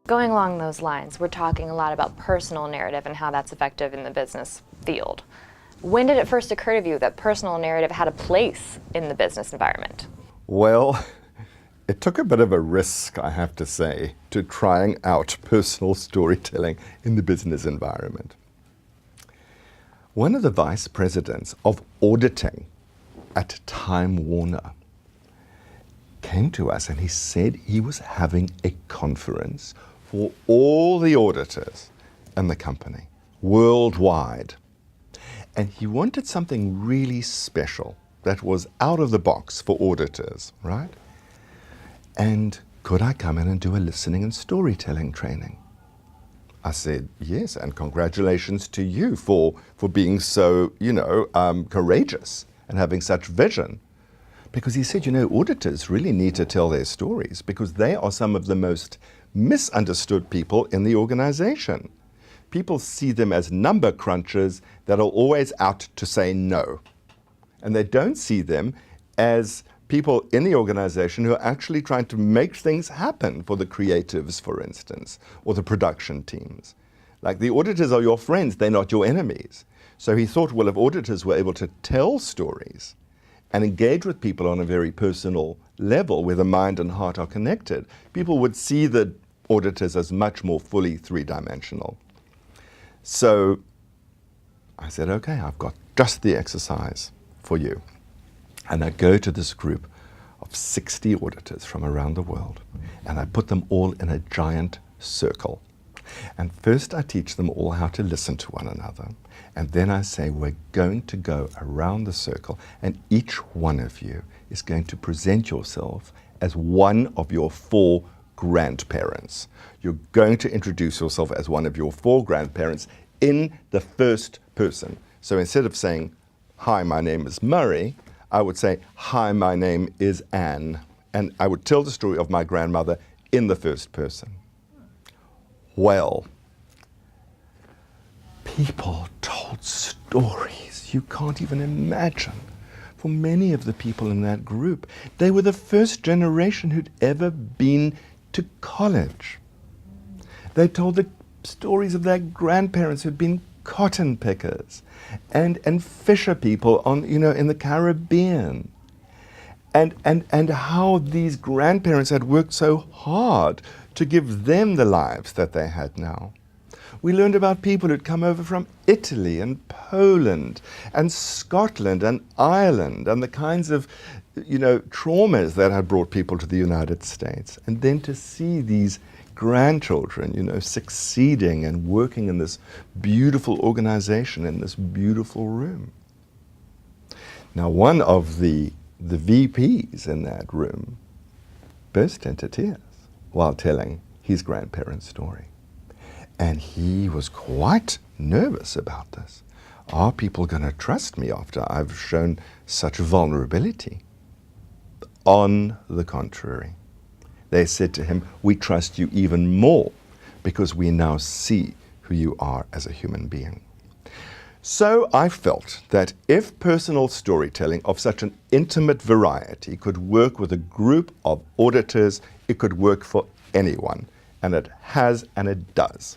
Going along those lines, we're talking a lot about personal narrative and how that's effective in the business field. When did it first occur to you that personal narrative had a place in the business environment? Well, it took a bit of a risk, I have to say, to trying out personal storytelling in the business environment. One of the vice presidents of auditing at Time Warner came to us and he said he was having a conference for all the auditors in the company, worldwide. And he wanted something really special that was out of the box for auditors, right? And could I come in and do a listening and storytelling training? I said, yes, and congratulations to you for being so, courageous and having such vision. Because he said, auditors really need to tell their stories because they are some of the most misunderstood people in the organization. People see them as number crunchers that are always out to say no. And they don't see them as people in the organization who are actually trying to make things happen for the creatives, for instance, or the production teams. Like the auditors are your friends, they're not your enemies. So he thought, well, if auditors were able to tell stories and engage with people on a very personal level where the mind and heart are connected, people would see the auditors as much more fully three-dimensional. So I said, okay, I've got just the exercise for you. And I go to this group of 60 auditors from around the world, and I put them all in a giant circle. And first I teach them all how to listen to one another. And then I say, we're going to go around the circle, and each one of you is going to present yourself as one of your 4 grandparents. You're going to introduce yourself as one of your 4 grandparents in the first person. So instead of saying, hi, my name is Murray, I would say, hi, my name is Anne. And I would tell the story of my grandmother in the first person. Well, people told stories you can't even imagine. For many of the people in that group, they were the first generation who'd ever been to college. They told the stories of their grandparents who'd been cotton pickers and fisher people in the Caribbean. And how these grandparents had worked so hard to give them the lives that they had now. We learned about people who'd come over from Italy and Poland and Scotland and Ireland and the kinds of, traumas that had brought people to the United States. And then to see these grandchildren, succeeding and working in this beautiful organization, in this beautiful room. Now, one of the VPs in that room burst into tears while telling his grandparents' story. And he was quite nervous about this. Are people going to trust me after I've shown such vulnerability? On the contrary, they said to him, we trust you even more because we now see who you are as a human being. So I felt that if personal storytelling of such an intimate variety could work with a group of auditors, it could work for anyone. And it has, and it does.